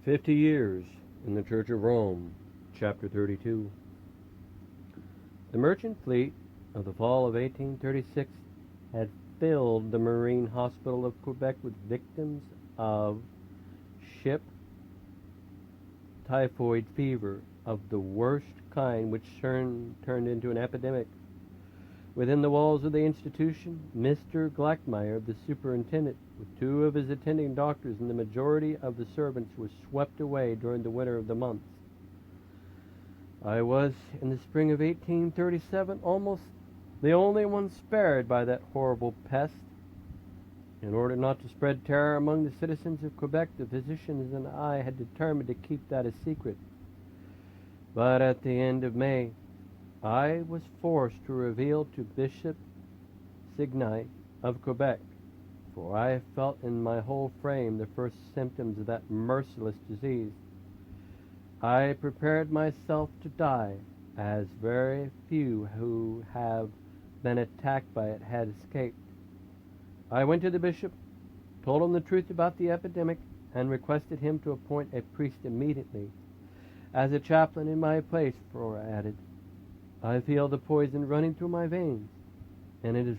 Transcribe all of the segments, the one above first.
50 Years in the Church of Rome, Chapter 32. The merchant fleet of the fall of 1836 had filled the Marine Hospital of Quebec with victims of ship typhoid fever of the worst kind, which turned into an epidemic. Within the walls of the institution, Mr. Glackmeyer, the superintendent, with two of his attending doctors and the majority of the servants, were swept away during the winter of the months. I was, in the spring of 1837, almost the only one spared by that horrible pest. In order not to spread terror among the citizens of Quebec, the physicians and I had determined to keep that a secret. But at the end of May, I was forced to reveal to Bishop Signy of Quebec, for I felt in my whole frame the first symptoms of that merciless disease. I prepared myself to die, as very few who have been attacked by it had escaped. I went to the bishop, told him the truth about the epidemic, and requested him to appoint a priest immediately as a chaplain in my place, for I added, I feel the poison running through my veins, and it is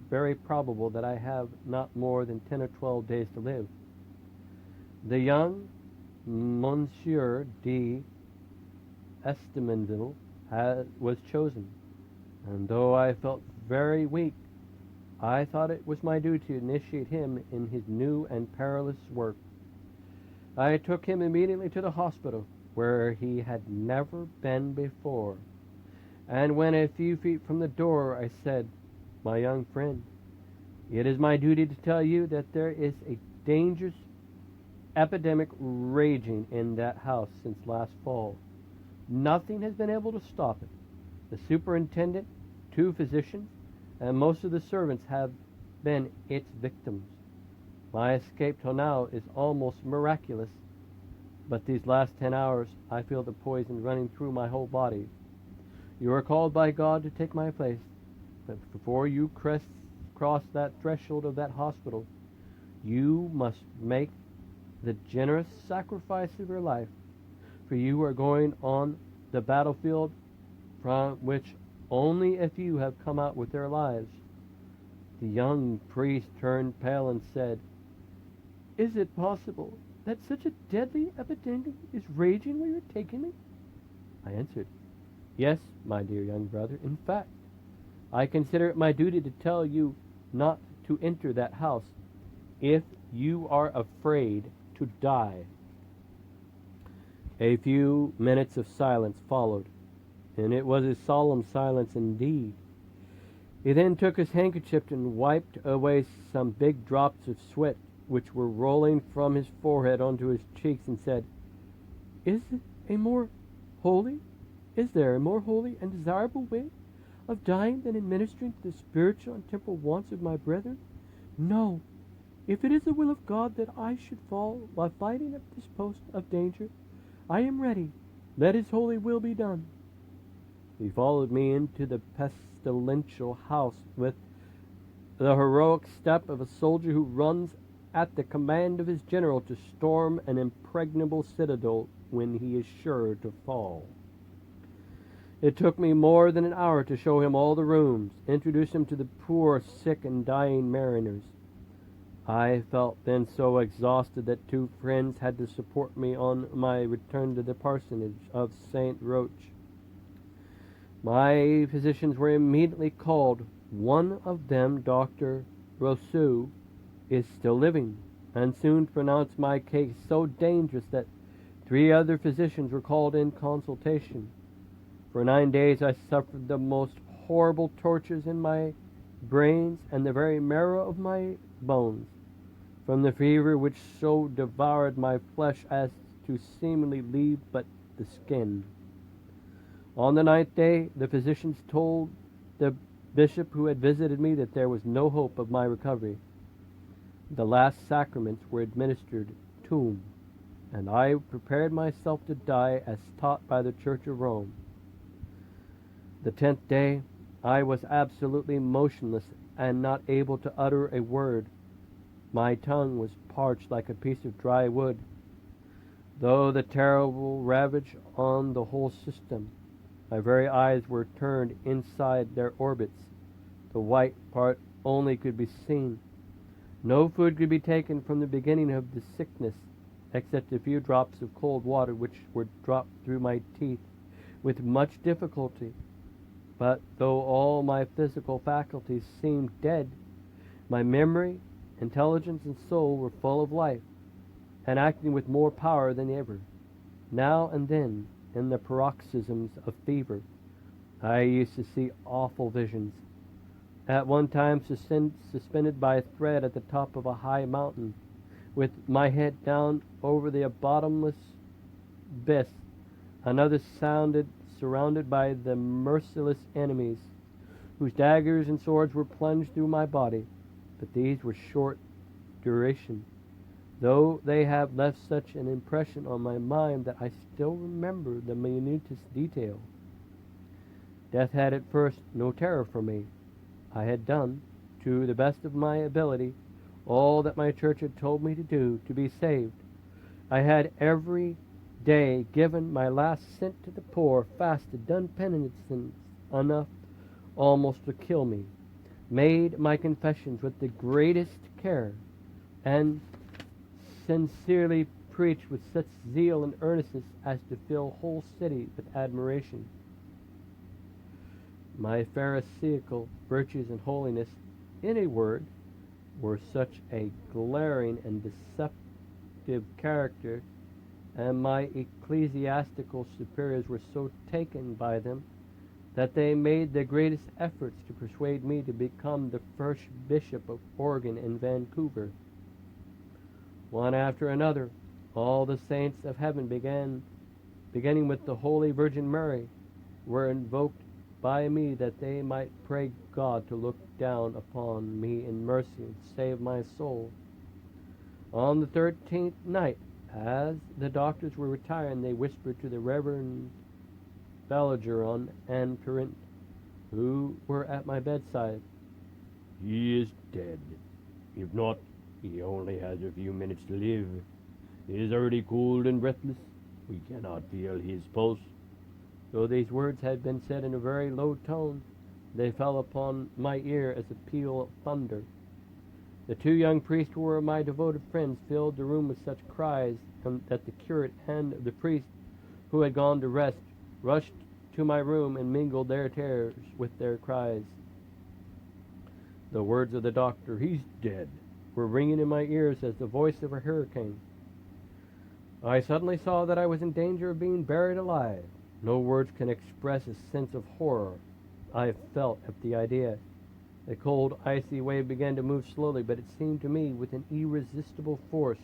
very probable that I have not more than 10 or 12 days to live. The young Monsieur d'Estimanville was chosen, and though I felt very weak, I thought it was my duty to initiate him in his new and perilous work. I took him immediately to the hospital, where he had never been before, and when a few feet from the door, I said, My young friend, it is my duty to tell you that there is a dangerous epidemic raging in that house since last fall. Nothing has been able to stop it. The superintendent, 2 physicians, and most of the servants have been its victims. My escape till now is almost miraculous, but these last 10 hours I feel the poison running through my whole body. You are called by God to take my place, but before you cross that threshold of that hospital, you must make the generous sacrifice of your life, for you are going on the battlefield from which only a few have come out with their lives. The young priest turned pale and said, Is it possible that such a deadly epidemic is raging where you're taking me? I answered, Yes, my dear young brother. In fact, I consider it my duty to tell you not to enter that house if you are afraid to die. A few minutes of silence followed, and it was a solemn silence indeed. He then took his handkerchief and wiped away some big drops of sweat which were rolling from his forehead onto his cheeks, and said, Is there a more holy and desirable way of dying than in ministering to the spiritual and temporal wants of my brethren? No. If it is the will of God that I should fall while fighting at this post of danger, I am ready. Let his holy will be done. He followed me into the pestilential house with the heroic step of a soldier who runs at the command of his general to storm an impregnable citadel when he is sure to fall. It took me more than an hour to show him all the rooms, introduce him to the poor, sick, and dying mariners. I felt then so exhausted that 2 friends had to support me on my return to the parsonage of St. Roch. My physicians were immediately called. One of them, Dr. Rousseau, is still living, and soon pronounced my case so dangerous that 3 other physicians were called in consultation. For 9 days I suffered the most horrible tortures in my brains and the very marrow of my bones, from the fever which so devoured my flesh as to seemingly leave but the skin. On the 9th day, the physicians told the bishop who had visited me that there was no hope of my recovery. The last sacraments were administered to me, and I prepared myself to die as taught by the Church of Rome. The 10th day, I was absolutely motionless and not able to utter a word. My tongue was parched like a piece of dry wood. Though the terrible ravage on the whole system, my very eyes were turned inside their orbits. The white part only could be seen. No food could be taken from the beginning of the sickness, except a few drops of cold water which were dropped through my teeth with much difficulty. But though all my physical faculties seemed dead, my memory, intelligence, and soul were full of life, and acting with more power than ever. Now and then, in the paroxysms of fever, I used to see awful visions. At one time suspended by a thread at the top of a high mountain, with my head down over the bottomless abyss, another surrounded by the merciless enemies, whose daggers and swords were plunged through my body, but these were short duration, though they have left such an impression on my mind that I still remember the minutest detail. Death had at first no terror for me. I had done, to the best of my ability, all that my church had told me to do to be saved. I had every day given my last cent to the poor, fasted, done penitence enough almost to kill me, made my confessions with the greatest care, and sincerely preached with such zeal and earnestness as to fill whole city with admiration. My pharisaical virtues and holiness, in a word, were such a glaring and deceptive character, and my ecclesiastical superiors were so taken by them, that they made the greatest efforts to persuade me to become the first bishop of Oregon and Vancouver. One after another, all the saints of heaven beginning with the Holy Virgin Mary, were invoked by me that they might pray God to look down upon me in mercy and save my soul. On the 13th night, as the doctors were retiring, they whispered to the Reverend Belligeron and Corinth, who were at my bedside, "He is dead. If not, he only has a few minutes to live. He is already cold and breathless. We cannot feel his pulse." Though these words had been said in a very low tone, they fell upon my ear as a peal of thunder. The two young priests who were my devoted friends filled the room with such cries that the curate and the priest, who had gone to rest, rushed to my room and mingled their terrors with their cries. The words of the doctor, "He's dead," were ringing in my ears as the voice of a hurricane. I suddenly saw that I was in danger of being buried alive. No words can express a sense of horror I felt at the idea. The cold, icy wave began to move slowly, but it seemed to me with an irresistible force,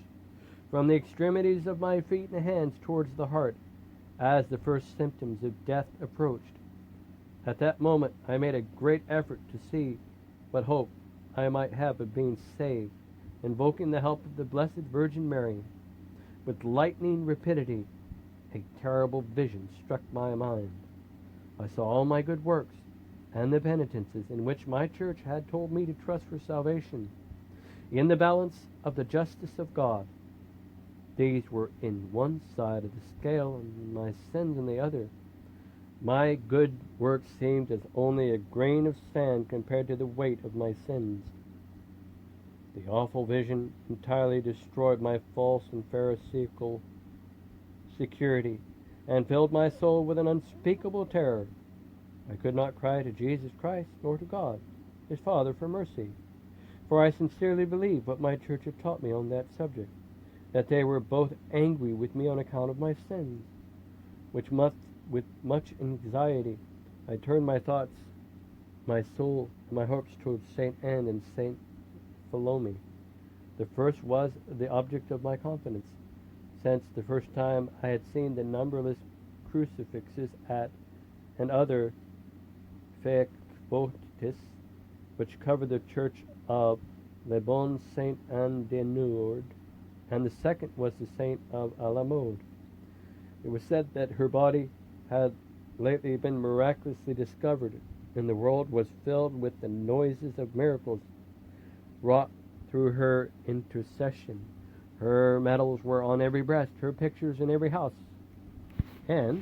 from the extremities of my feet and hands towards the heart, as the first symptoms of death approached. At that moment I made a great effort to see what hope I might have of being saved, invoking the help of the Blessed Virgin Mary. With lightning rapidity, a terrible vision struck my mind. I saw all my good works and the penitences in which my church had told me to trust for salvation in the balance of the justice of God. These were in one side of the scale and my sins on the other. My good works seemed as only a grain of sand compared to the weight of my sins. The awful vision entirely destroyed my false and pharisaical security, and filled my soul with an unspeakable terror. I could not cry to Jesus Christ, nor to God, his Father, for mercy, for I sincerely believed what my church had taught me on that subject, that they were both angry with me on account of my sins, with much anxiety I turned my thoughts, my soul, and my hopes towards St. Anne and St. Philomene. The first was the object of my confidence, since the first time I had seen the numberless crucifixes and other fecvotis which covered the church of Le Bon Saint Anne de Noord, and the second was the Saint of la Mode. It was said that her body had lately been miraculously discovered, and the world was filled with the noises of miracles wrought through her intercession. Her medals were on every breast, her pictures in every house, and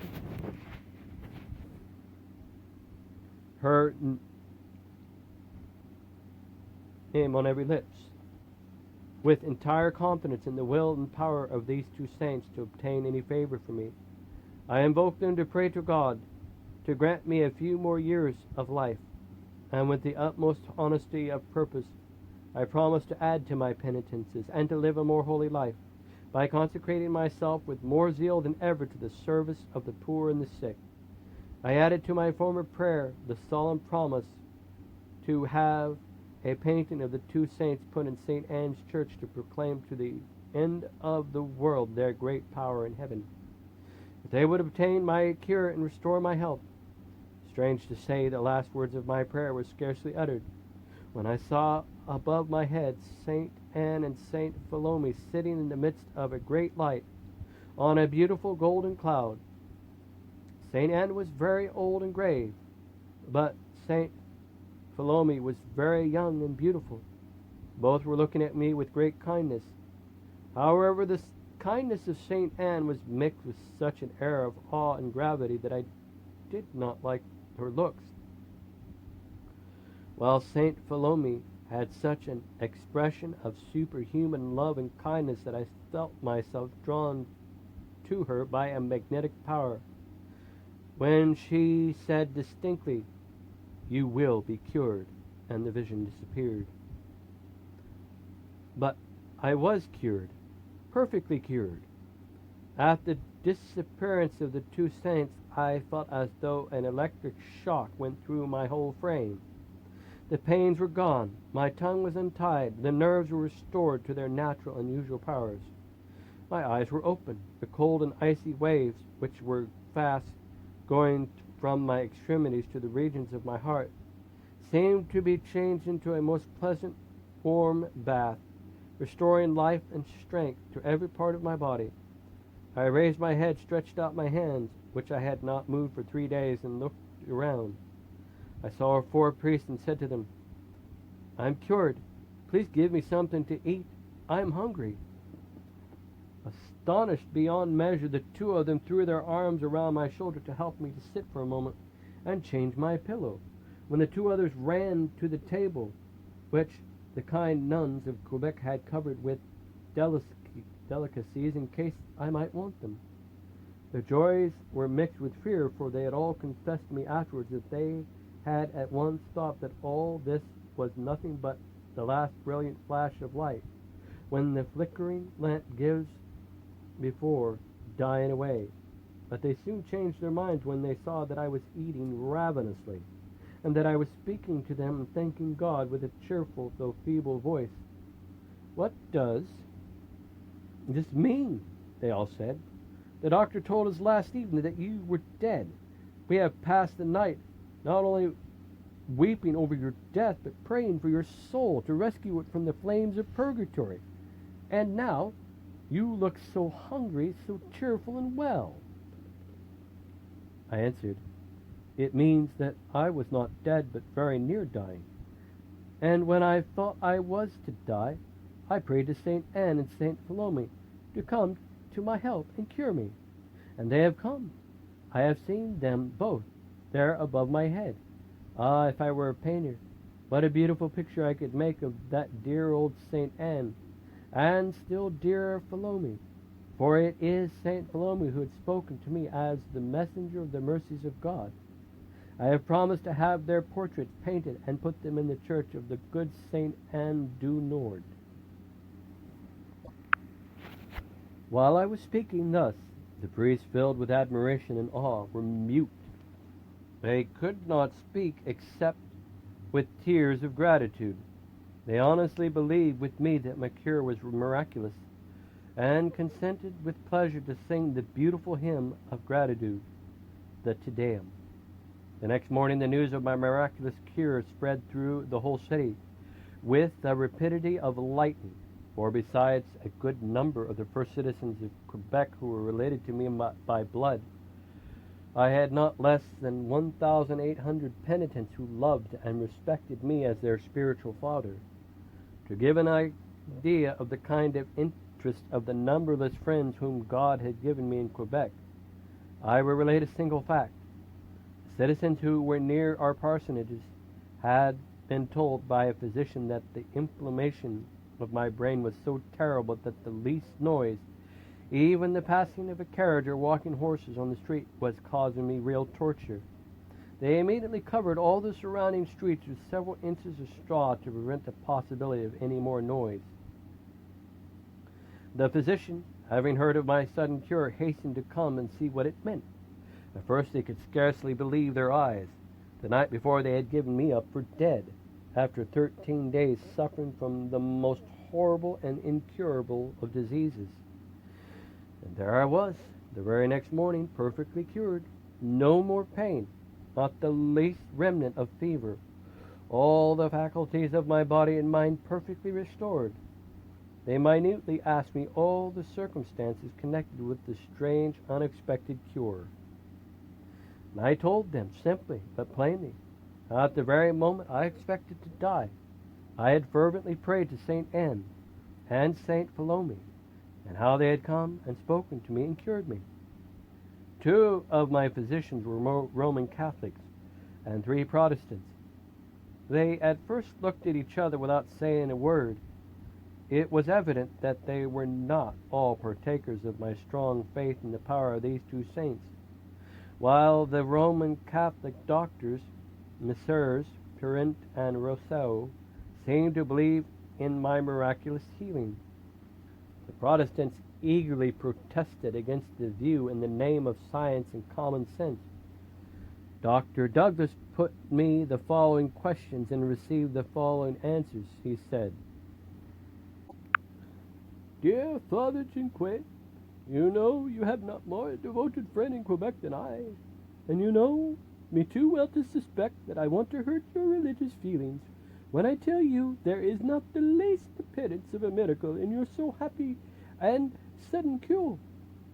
her name on every lips. With entire confidence in the will and power of these two saints to obtain any favor from me, I invoke them to pray to God to grant me a few more years of life, and with the utmost honesty of purpose, I promise to add to my penitences and to live a more holy life, by consecrating myself with more zeal than ever to the service of the poor and the sick. I added to my former prayer the solemn promise to have a painting of the two saints put in St. Anne's Church to proclaim to the end of the world their great power in heaven. If they would obtain my cure and restore my health. Strange to say, the last words of my prayer were scarcely uttered when I saw above my head St. Anne and St. Philome sitting in the midst of a great light on a beautiful golden cloud. St. Anne was very old and grave, but St. Philome was very young and beautiful. Both were looking at me with great kindness. However, the kindness of St. Anne was mixed with such an air of awe and gravity that I did not like her looks, while St. Philome had such an expression of superhuman love and kindness that I felt myself drawn to her by a magnetic power. When she said distinctly, "You will be cured," and the vision disappeared. But I was cured, perfectly cured. At the disappearance of the two saints, I felt as though an electric shock went through my whole frame. The pains were gone, my tongue was untied, the nerves were restored to their natural and usual powers. My eyes were open, the cold and icy waves, which were fast going from my extremities to the regions of my heart, seemed to be changed into a most pleasant, warm bath, restoring life and strength to every part of my body. I raised my head, stretched out my hands, which I had not moved for 3 days, and looked around. I saw our 4 priests and said to them, "I am cured. Please give me something to eat. I am hungry." Astonished beyond measure, the 2 of them threw their arms around my shoulder to help me to sit for a moment and change my pillow, when the 2 others ran to the table, which the kind nuns of Quebec had covered with delicacies in case I might want them. Their joys were mixed with fear, for they had all confessed to me afterwards that they had at once thought that all this was nothing but the last brilliant flash of light, when the flickering lamp gives before dying away. But they soon changed their minds when they saw that I was eating ravenously, and that I was speaking to them and thanking God with a cheerful though feeble voice. "What does this mean?" they all said. "The doctor told us last evening that you were dead. We have passed the night not only weeping over your death, but praying for your soul to rescue it from the flames of purgatory. And now you look so hungry, so cheerful and well." I answered, "It means that I was not dead, but very near dying. And when I thought I was to die, I prayed to St. Anne and St. Philome to come to my help and cure me. And they have come. I have seen them both there above my head. Ah, if I were a painter, what a beautiful picture I could make of that dear old St. Anne, and still dearer Philome, for it is St. Philome who had spoken to me as the messenger of the mercies of God. I have promised to have their portraits painted and put them in the church of the good St. Anne du Nord." While I was speaking thus, the priests, filled with admiration and awe, were mute. They could not speak except with tears of gratitude. They honestly believed with me that my cure was miraculous, and consented with pleasure to sing the beautiful hymn of gratitude, the Te Deum. The next morning the news of my miraculous cure spread through the whole city with the rapidity of lightning, for besides a good number of the first citizens of Quebec who were related to me by blood, I had not less than 1,800 penitents who loved and respected me as their spiritual father. To give an idea of the kind of interest of the numberless friends whom God had given me in Quebec, I will relate a single fact. Citizens who were near our parsonages had been told by a physician that the inflammation of my brain was so terrible that the least noise, even the passing of a carriage or walking horses on the street, was causing me real torture. They immediately covered all the surrounding streets with several inches of straw to prevent the possibility of any more noise. The physician, having heard of my sudden cure, hastened to come and see what it meant. At first they could scarcely believe their eyes. The night before they had given me up for dead, after 13 days suffering from the most horrible and incurable of diseases. And there I was, the very next morning, perfectly cured. No more pain, not the least remnant of fever. All the faculties of my body and mind perfectly restored. They minutely asked me all the circumstances connected with the strange, unexpected cure. And I told them simply but plainly, at the very moment I expected to die, I had fervently prayed to St. Anne and St. Philomene, and how they had come and spoken to me and cured me. 2 of my physicians were Roman Catholics, and 3 Protestants. They at first looked at each other without saying a word. It was evident that they were not all partakers of my strong faith in the power of these 2 saints, while the Roman Catholic doctors, Messrs. Perrint and Rousseau, seemed to believe in my miraculous healing. The Protestants eagerly protested against the view in the name of science and common sense. Dr. Douglas put me the following questions and received the following answers. He said, "Dear Father Cinque, you know you have not more devoted friend in Quebec than I, and you know me too well to suspect that I want to hurt your religious feelings when I tell you there is not the least appearance of a miracle in your so happy and sudden cure.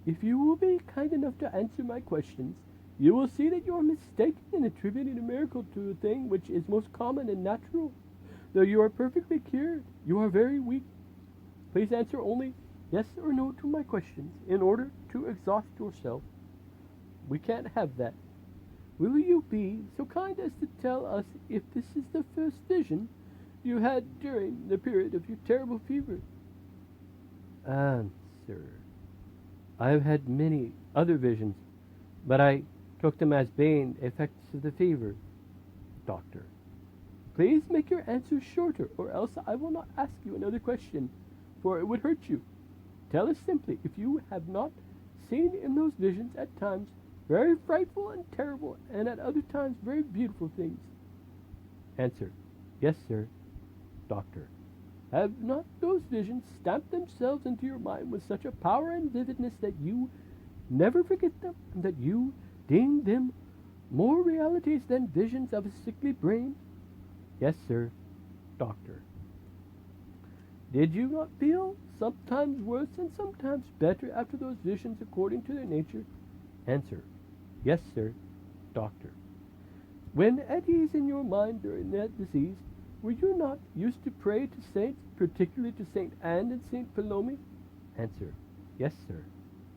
If you will be kind enough to answer my questions, you will see that you are mistaken in attributing a miracle to a thing which is most common and natural. Though you are perfectly cured, you are very weak. Please answer only yes or no to my questions in order to exhaust yourself. We can't have that. Will you be so kind as to tell us if this is the first vision you had during the period of your terrible fever?" Answer. I have had many other visions, but I took them as being effects of the fever. Doctor. Please make your answer shorter, or else I will not ask you another question, for it would hurt you. Tell us simply if you have not seen in those visions at times very frightful and terrible, and at other times very beautiful things. Answer. Yes, sir. Doctor. Have not those visions stamped themselves into your mind with such a power and vividness that you never forget them, and that you deem them more realities than visions of a sickly brain? Yes, sir. Doctor. Did you not feel sometimes worse and sometimes better after those visions according to their nature? Answer. Yes, sir. Doctor. When at ease in your mind during that disease, were you not used to pray to saints, particularly to St. Anne and St. Philomene? Answer. Yes, sir.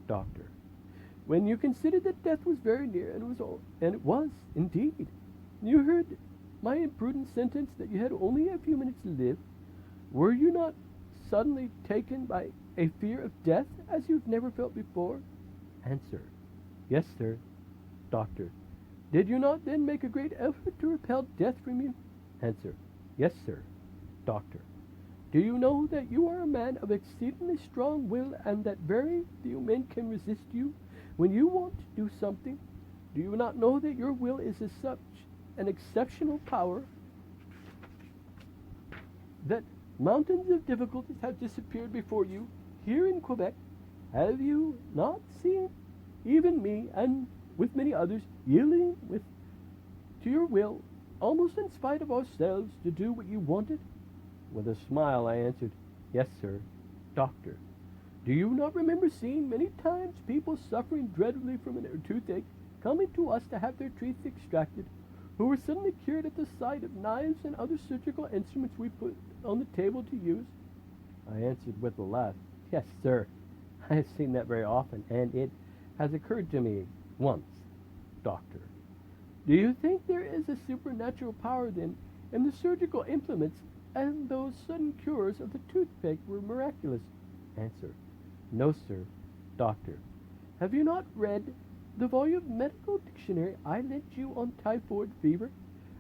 Doctor. When you considered that death was very near, and it was, indeed, you heard my imprudent sentence that you had only a few minutes to live, were you not suddenly taken by a fear of death as you've never felt before? Answer. Yes, sir. Doctor. Did you not then make a great effort to repel death from you? Answer. Yes, sir. Doctor. Do you know that you are a man of exceedingly strong will, and that very few men can resist you when you want to do something? Do you not know that your will is such an exceptional power that mountains of difficulties have disappeared before you here in Quebec? Have you not seen even me, and with many others, yielding to your will, almost in spite of ourselves, to do what you wanted? With a smile I answered, Yes, sir. Doctor. Do you not remember seeing many times people suffering dreadfully from a toothache coming to us to have their teeth extracted, who were suddenly cured at the sight of knives and other surgical instruments we put on the table to use? I answered with a laugh, Yes, sir. I have seen that very often, and it has occurred to me once, Doctor. Do you think there is a supernatural power, then, in the surgical implements, and those sudden cures of the toothache were miraculous? Answer: No, sir. Doctor: Have you not read the volume of medical dictionary I lent you on typhoid fever,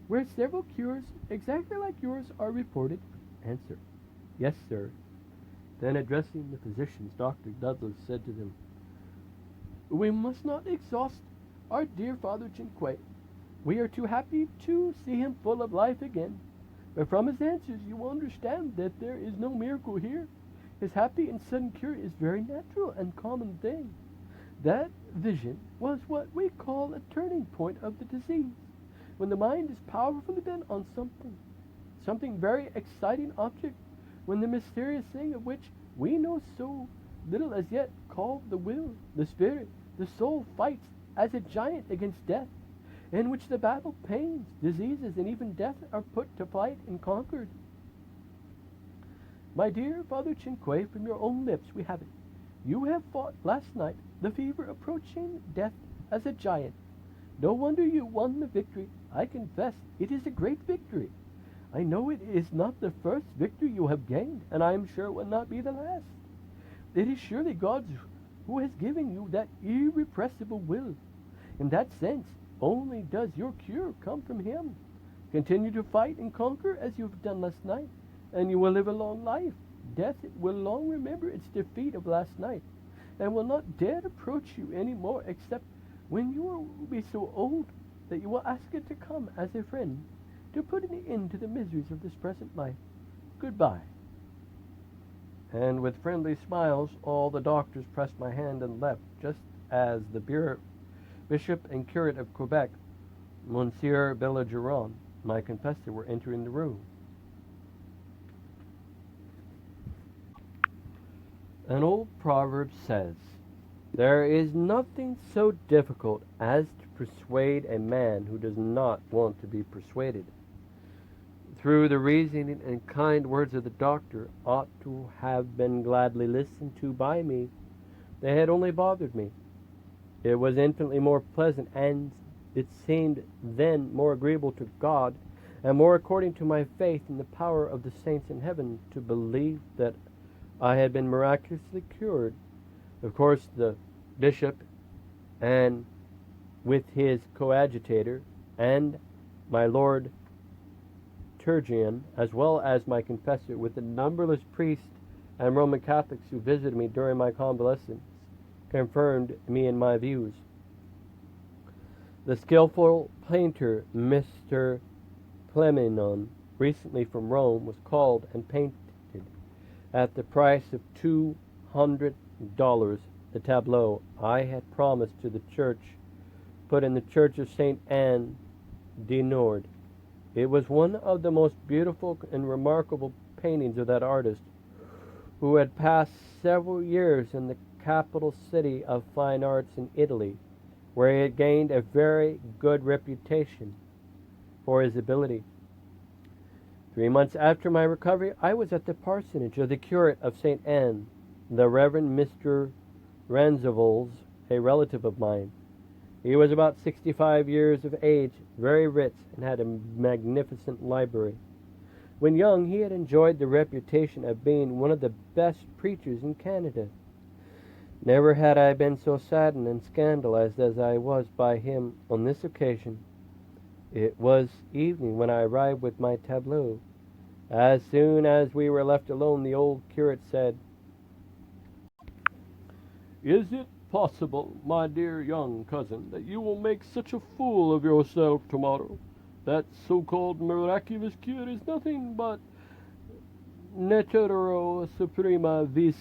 where several cures exactly like yours are reported? Answer: Yes, sir. Then, addressing the physicians, Dr. Douglas said to them, We must not exhaust our dear Father Cinque. We are too happy to see him full of life again. But from his answers you will understand that there is no miracle here. His happy and sudden cure is very natural and common thing. That vision was what we call a turning point of the disease, when the mind is powerfully bent on something very exciting object, when the mysterious thing of which we know so little as yet, called the will, the spirit, the soul, fights as a giant against death, in which the battle, pains, diseases, and even death are put to flight and conquered. My dear Father Cinque, from your own lips we have it. You have fought last night the fever, approaching death as a giant. No wonder you won the victory. I confess it is a great victory. I know it is not the first victory you have gained, and I am sure it will not be the last. It is surely God who has given you that irrepressible will. In that sense only does your cure come from him. Continue to fight and conquer as you have done last night, and you will live a long life. Death will long remember its defeat of last night, and will not dare approach you any more, except when you will be so old that you will ask it to come as a friend, to put an end to the miseries of this present life. Goodbye. And with friendly smiles, all the doctors pressed my hand and left, just as the Bishop and curate of Quebec, Monsieur Bellegeron, my confessor, were entering the room. An old proverb says, There is nothing so difficult as to persuade a man who does not want to be persuaded. Through the reasoning and kind words of the doctor ought to have been gladly listened to by me. They had only bothered me. It was infinitely more pleasant, and it seemed then more agreeable to God, and more according to my faith in the power of the saints in heaven, to believe that I had been miraculously cured. Of course, the bishop, and with his coadjutor, and my Lord Turgeon, as well as my confessor, with the numberless priests and Roman Catholics who visited me during my convalescence, confirmed me in my views. The skillful painter, Mr. Plemon, recently from Rome, was called and painted at the price of $200 the tableau I had promised to the church, put in the church of St. Anne de Nord. It was one of the most beautiful and remarkable paintings of that artist, who had passed several years in the capital city of fine arts in Italy, where he had gained a very good reputation for his ability. 3 months after my recovery, I was at the parsonage of the curate of St. Anne, the Reverend Mr. Ranzavels, a relative of mine. He was about 65 years of age, very rich, and had a magnificent library. When young, he had enjoyed the reputation of being one of the best preachers in Canada. Never had I been so saddened and scandalized as I was by him on this occasion. It was evening when I arrived with my tableau. As soon as we were left alone, the old curate said, "Is it possible, my dear young cousin, that you will make such a fool of yourself tomorrow? That so-called miraculous cure is nothing but naturo suprema vis,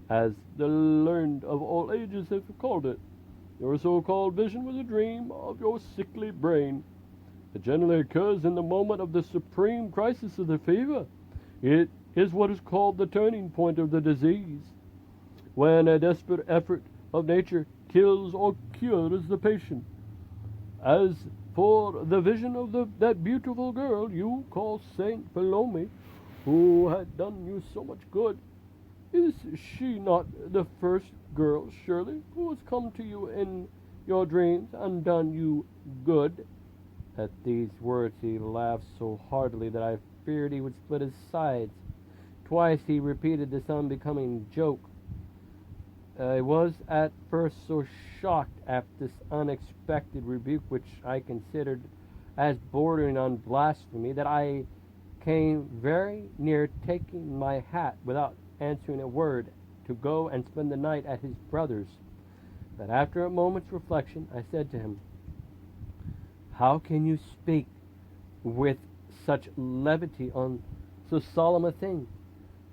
as the learned of all ages have called it. Your so-called vision was a dream of your sickly brain. It generally occurs in the moment of the supreme crisis of the fever. It is what is called the turning point of the disease, when a desperate effort of nature kills or cures the patient. As for the vision of that beautiful girl you call Saint Salome, who had done you so much good, Is she not the first girl, surely, who has come to you in your dreams and done you good?" At these words he laughed so heartily that I feared he would split his sides. Twice he repeated this unbecoming joke. I was at first so shocked at this unexpected rebuke, which I considered as bordering on blasphemy, that I came very near taking my hat without answering a word to go and spend the night at his brother's. But after a moment's reflection, I said to him, "How can you speak with such levity on so solemn a thing?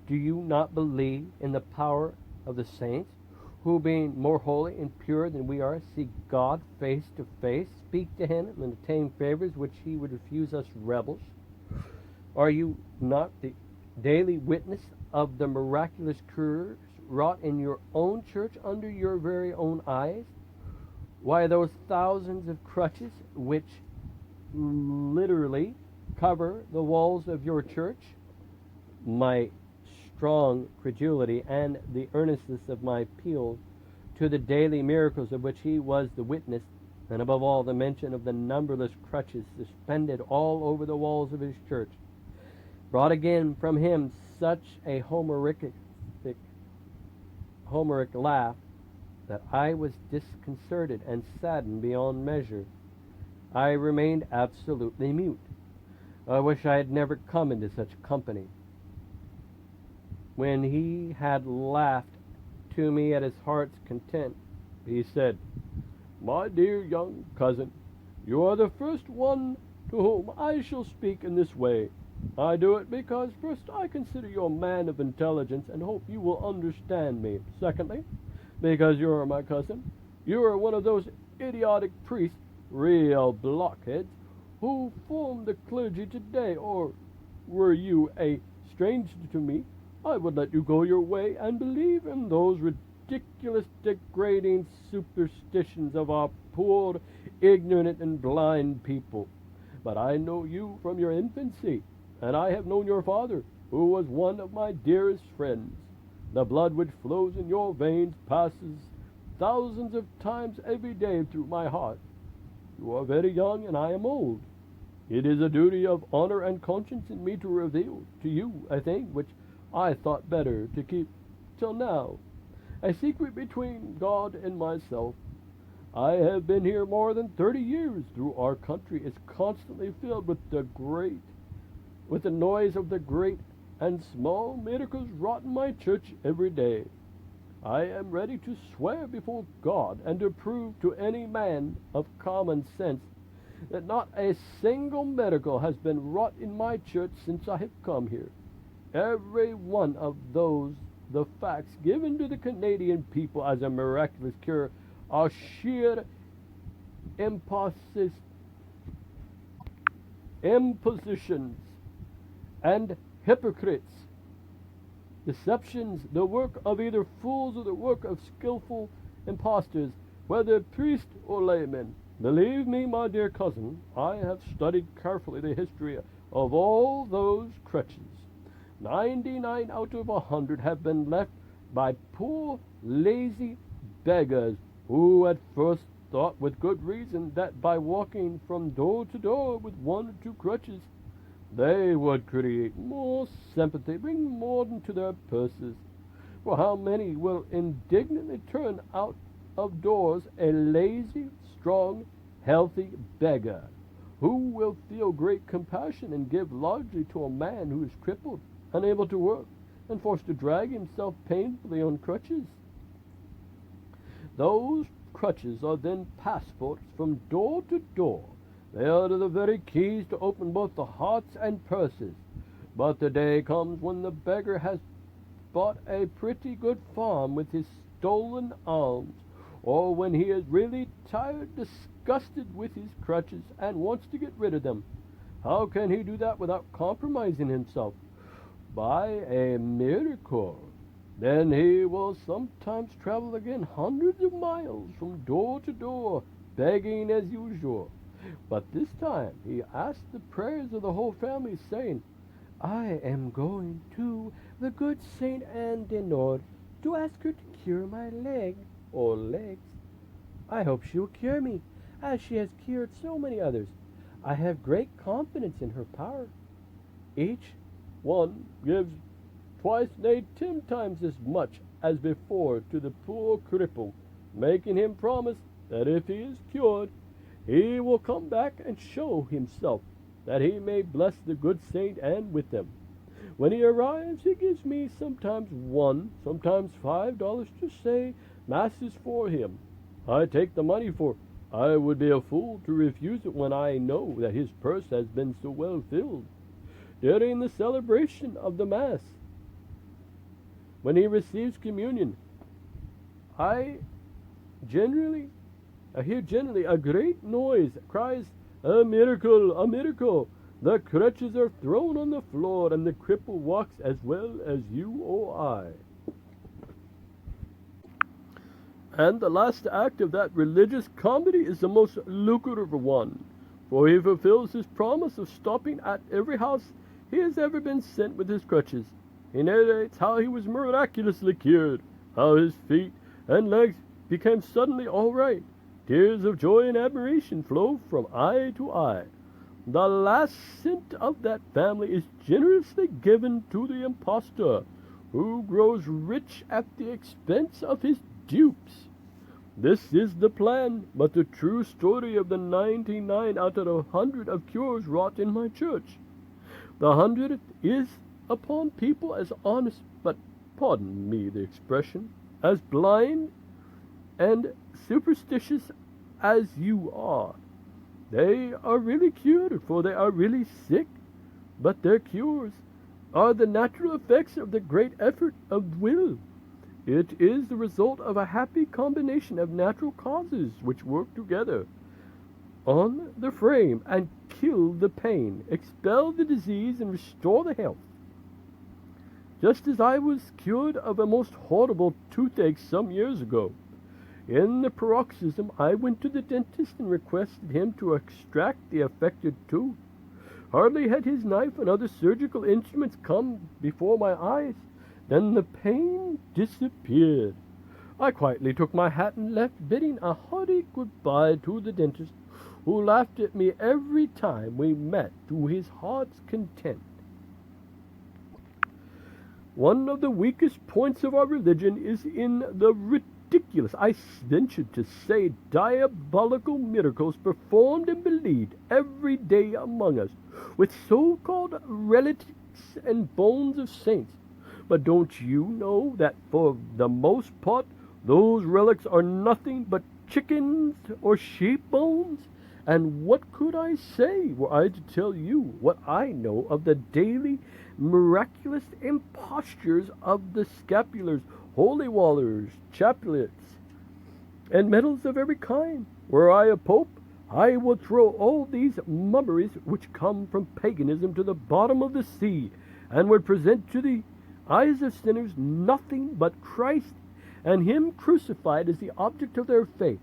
Do you not believe in the power of the saints, who, being more holy and pure than we are, see God face to face, speak to him, and obtain favors which he would refuse us rebels? Are you not the daily witness of the miraculous cures wrought in your own church under your very own eyes? Why, those thousands of crutches which literally cover the walls of your church?" My strong credulity and the earnestness of my appeal to the daily miracles of which he was the witness, and above all the mention of the numberless crutches suspended all over the walls of his church, brought again from him such a Homeric laugh that I was disconcerted and saddened beyond measure. I remained absolutely mute. I wish I had never come into such company. When he had laughed to me at his heart's content, he said, "My dear young cousin, you are the first one to whom I shall speak in this way. I do it because, first, I consider you a man of intelligence and hope you will understand me. Secondly, because you are my cousin. You are one of those idiotic priests, real blockheads, who form the clergy today, or were you a stranger to me, I would let you go your way and believe in those ridiculous, degrading superstitions of our poor, ignorant, and blind people. But I know you from your infancy, and I have known your father, who was one of my dearest friends. The blood which flows in your veins passes thousands of times every day through my heart. You are very young, and I am old. It is a duty of honor and conscience in me to reveal to you a thing which I thought better to keep till now, a secret between God and myself. I have been here more than 30 years. Through our country is constantly filled with the noise of the great and small miracles wrought in my church every day. I am ready to swear before God and to prove to any man of common sense that not a single miracle has been wrought in my church since I have come here. Every one of the facts given to the Canadian people as a miraculous cure are sheer impositions and hypocrites, deceptions, the work of either fools or the work of skillful impostors, whether priest or layman. Believe me, my dear cousin, I have studied carefully the history of all those crutches. 99 out of 100 have been left by poor, lazy beggars who at first thought with good reason that by walking from door to door with one or two crutches, they would create more sympathy, bring more into their purses. For how many will indignantly turn out of doors a lazy, strong, healthy beggar, who will feel great compassion and give largely to a man who is crippled, unable to work, and forced to drag himself painfully on crutches? Those crutches are then passports from door to door. They are the very keys to open both the hearts and purses. But the day comes when the beggar has bought a pretty good farm with his stolen alms, or when he is really tired, disgusted with his crutches, and wants to get rid of them. How can he do that without compromising himself? By a miracle. Then he will sometimes travel again hundreds of miles from door to door, begging as usual. But this time he asked the prayers of the whole family, saying, "I am going to the good Saint Anne de Nord to ask her to cure my leg, or legs. I hope she will cure me, as she has cured so many others. I have great confidence in her power. Each one gives twice, nay, 10 times as much as before to the poor cripple, making him promise that if he is cured, he will come back and show himself, that he may bless the good Saint Anne with them. When he arrives, he gives me sometimes $1, sometimes $5 to say masses for him. I take the money, for I would be a fool to refuse it when I know that his purse has been so well filled. During the celebration of the Mass, when he receives communion, I hear generally a great noise, cries, "A miracle, a miracle!" The crutches are thrown on the floor, and the cripple walks as well as you or I. And the last act of that religious comedy is the most lucrative one, for he fulfills his promise of stopping at every house he has ever been sent with his crutches. He narrates how he was miraculously cured, how his feet and legs became suddenly all right. Tears of joy and admiration flow from eye to eye. The last cent of that family is generously given to the impostor, who grows rich at the expense of his dupes. This is the plan, but the true story of the 99 out of 100 of cures wrought in my church. The 100th is upon people as honest, but pardon me the expression, as blind and superstitious as you are. They are really cured, for they are really sick, but their cures are the natural effects of the great effort of will. It is the result of a happy combination of natural causes which work together on the frame and kill the pain, expel the disease, and restore the health. Just as I was cured of a most horrible toothache some years ago, in the paroxysm I went to the dentist and requested him to extract the affected tooth. Hardly had his knife and other surgical instruments come before my eyes, then the pain disappeared. I quietly took my hat and left, bidding a hearty goodbye to the dentist, who laughed at me every time we met to his heart's content. One of the weakest points of our religion is in the ridiculous, I venture to say diabolical miracles performed and believed every day among us, with so-called relics and bones of saints. But don't you know that for the most part those relics are nothing but chickens or sheep bones? And what could I say were I to tell you what I know of the daily miraculous impostures of the scapulars, holy wallers, chaplets, and medals of every kind? Were I a pope, I would throw all these mummeries which come from paganism to the bottom of the sea, and would present to the eyes of sinners nothing but Christ and Him crucified as the object of their faith,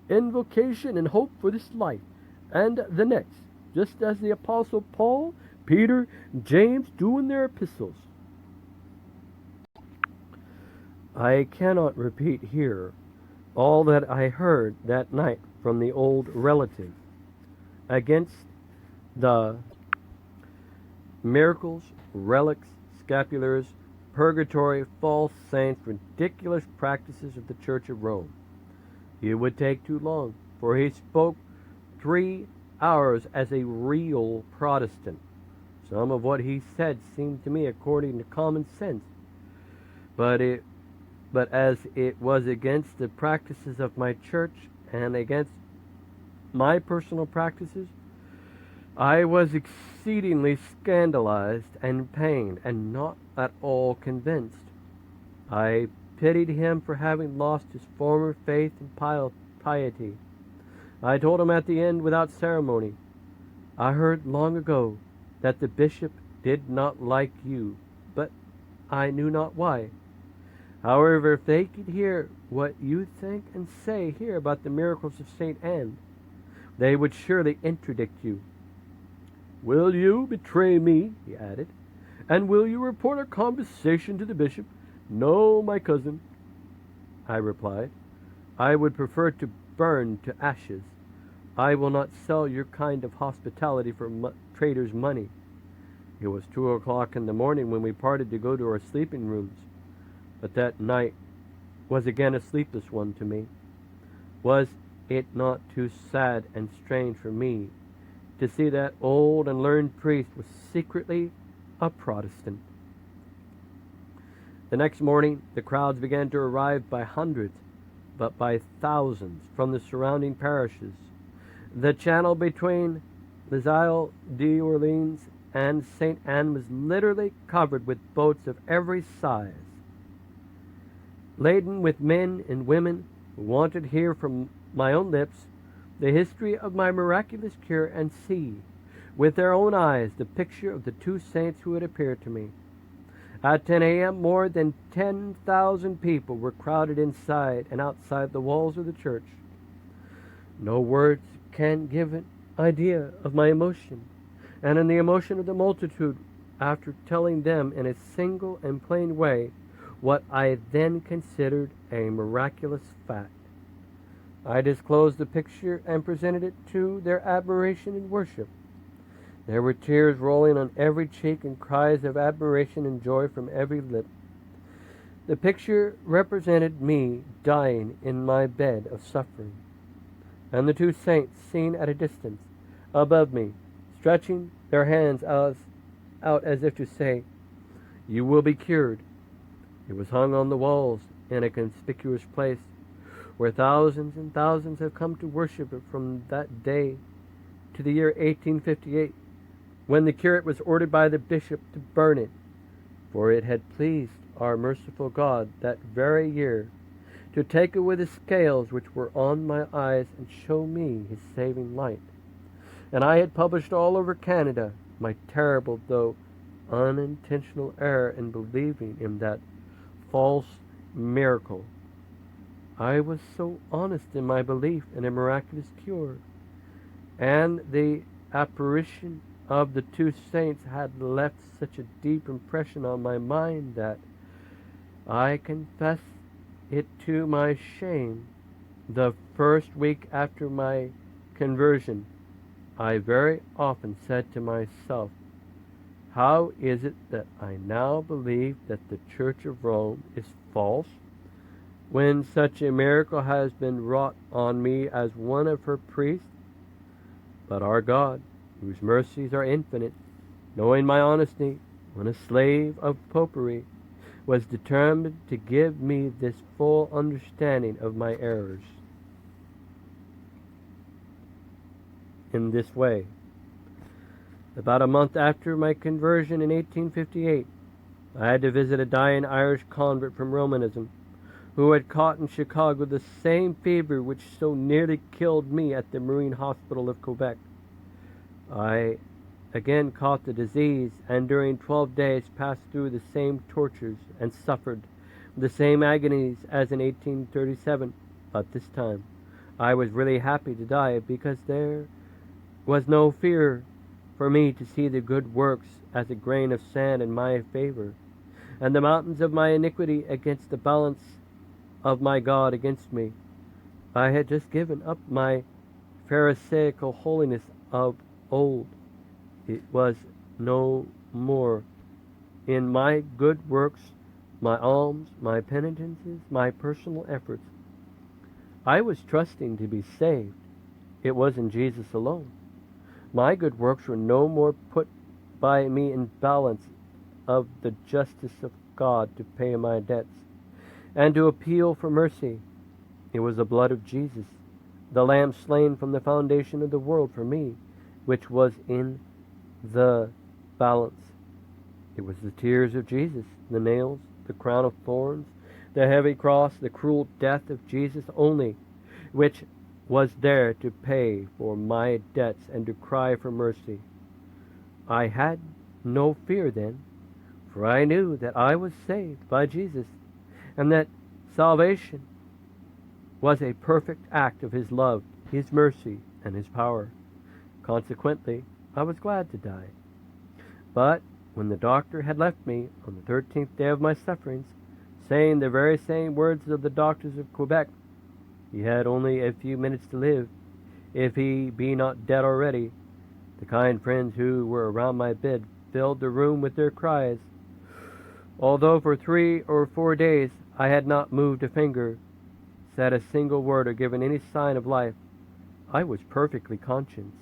invocation, and hope for this life and the next, just as the Apostle Paul, Peter, and James do in their epistles. I cannot repeat here all that I heard that night from the old relative against the miracles, relics, scapulars, purgatory, false saints, ridiculous practices of the Church of Rome. It would take too long, for he spoke 3 hours as a real Protestant. Some of what he said seemed to me according to common sense, but as it was against the practices of my church and against my personal practices, I was exceedingly scandalized and pained, and not at all convinced. I pitied him for having lost his former faith and piety. I told him at the end without ceremony, "I heard long ago that the bishop did not like you, but I knew not why. However, if they could hear what you think and say here about the miracles of St. Anne, they would surely interdict you. Will you betray me," he added, And will you report our conversation to the bishop? No, my cousin, I replied. I would prefer to burn to ashes. I will not sell your kind of hospitality for trader's money. It was 2 o'clock in the morning when we parted to go to our sleeping rooms. But that night was again a sleepless one to me. Was it not too sad and strange for me to see that old and learned priest was secretly a Protestant? The next morning, the crowds began to arrive by hundreds, but by thousands from the surrounding parishes. The channel between Les Isles d'Orléans and St. Anne was literally covered with boats of every size, laden with men and women who wanted to hear from my own lips the history of my miraculous cure and see, with their own eyes, the picture of the two saints who had appeared to me. At 10 a.m., more than 10,000 people were crowded inside and outside the walls of the church. No words can give an idea of my emotion, and in the emotion of the multitude, after telling them in a single and plain way what I then considered a miraculous fact, I disclosed the picture and presented it to their admiration and worship. There were tears rolling on every cheek and cries of admiration and joy from every lip. The picture represented me dying in my bed of suffering, and the two saints seen at a distance above me, stretching their hands out as if to say, "You will be cured." It was hung on the walls in a conspicuous place where thousands and thousands have come to worship it from that day to the year 1858, when the curate was ordered by the bishop to burn it, for it had pleased our merciful God that very year to take away the scales which were on my eyes and show me his saving light. And I had published all over Canada my terrible though unintentional error in believing in that false miracle. I was so honest in my belief in a miraculous cure, and the apparition of the two saints had left such a deep impression on my mind that I confess it to my shame. The first week after my conversion, I very often said to myself, how is it that I now believe that the Church of Rome is false, when such a miracle has been wrought on me as one of her priests? But our God, whose mercies are infinite, knowing my honesty when a slave of popery, was determined to give me this full understanding of my errors. In this way, about a month after my conversion in 1858, I had to visit a dying Irish convert from Romanism, who had caught in Chicago the same fever which so nearly killed me at the Marine Hospital of Quebec. I again caught the disease, and during 12 days passed through the same tortures and suffered the same agonies as in 1837. But this time I was really happy to die, because there was no fear for me to see the good works as a grain of sand in my favor, and the mountains of my iniquity against the balance of my God against me. I had just given up my pharisaical holiness of old. It was no more in my good works, my alms, my penitences, my personal efforts. I was trusting to be saved. It was in Jesus alone. My good works were no more put by me in balance of the justice of God to pay my debts and to appeal for mercy. It was the blood of Jesus, the Lamb slain from the foundation of the world for me, which was in the balance. It was the tears of Jesus, the nails, the crown of thorns, the heavy cross, the cruel death of Jesus only, which was there to pay for my debts and to cry for mercy. I had no fear then, for I knew that I was saved by Jesus, and that salvation was a perfect act of his love, his mercy, and his power. Consequently, I was glad to die. But When the doctor had left me on the 13th day of my sufferings, saying the very same words of the doctors of Quebec, he had only a few minutes to live, if he be not dead already, the kind friends who were around my bed filled the room with their cries. Although for 3 or 4 days I had not moved a finger, said a single word, or given any sign of life, I was perfectly conscious.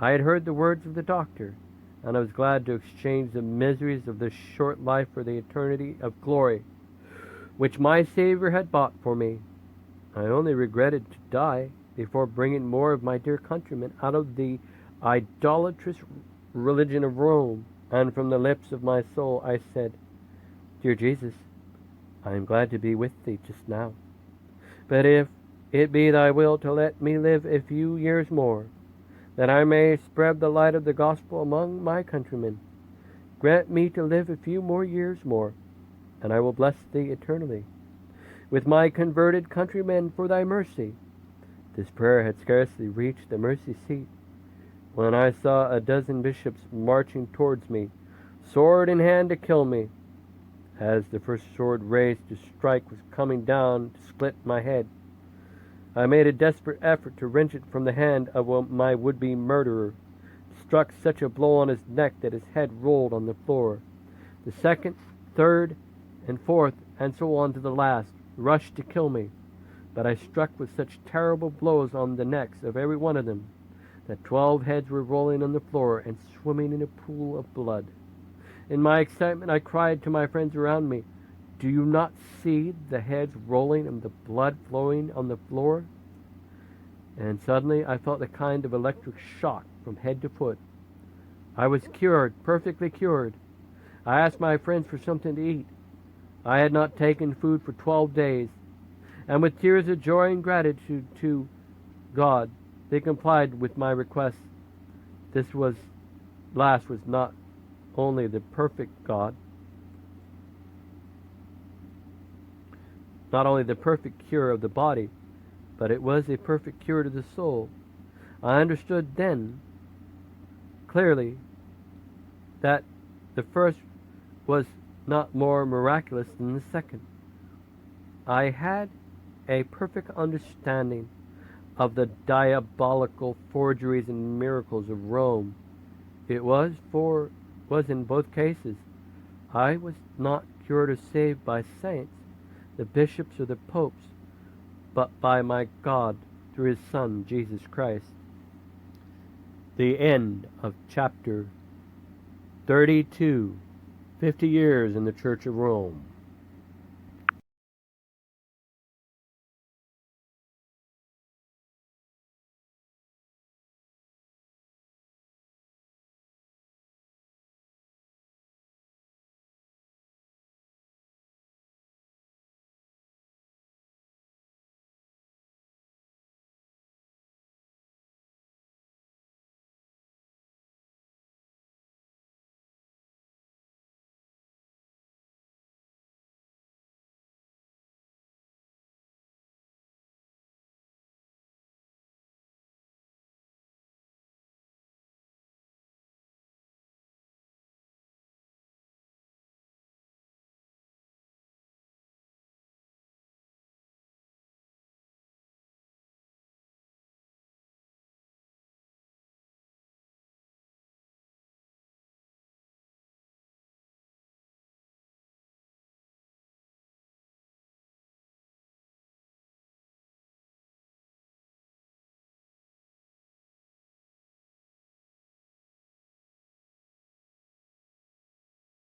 I had heard the words of the doctor, and I was glad to exchange the miseries of this short life for the eternity of glory, which my Savior had bought for me. I only regretted to die before bringing more of my dear countrymen out of the idolatrous religion of Rome, and from the lips of my soul I said, Dear Jesus, I am glad to be with thee just now, but if it be thy will to let me live a few years more, that I may spread the light of the gospel among my countrymen, grant me to live a few more years more, and I will bless thee eternally with my converted countrymen for thy mercy. This prayer had scarcely reached the mercy seat when I saw a dozen bishops marching towards me, sword in hand, to kill me. As the first sword raised to strike was coming down to split my head, I made a desperate effort to wrench it from the hand of my would-be murderer, struck such a blow on his neck that his head rolled on the floor. The second, third, and fourth, and so on to the last, rushed to kill me, but I struck with such terrible blows on the necks of every one of them that 12 heads were rolling on the floor and swimming in a pool of blood. In my excitement, I cried to my friends around me, Do you not see the heads rolling and the blood flowing on the floor? And suddenly I felt a kind of electric shock from head to foot. I was cured, perfectly cured. I asked my friends for something to eat. I had not taken food for 12 days, and with tears of joy and gratitude to God, they complied with my request. This last was not only the perfect God, not only the perfect cure of the body, but it was a perfect cure to the soul. I understood then clearly that the first was not more miraculous than the second. I had a perfect understanding of the diabolical forgeries and miracles of Rome. It was in both cases. I was not cured or saved by saints, the bishops, or the popes, but by my God through his Son, Jesus Christ. The end of chapter 32, 50 years in the Church of Rome.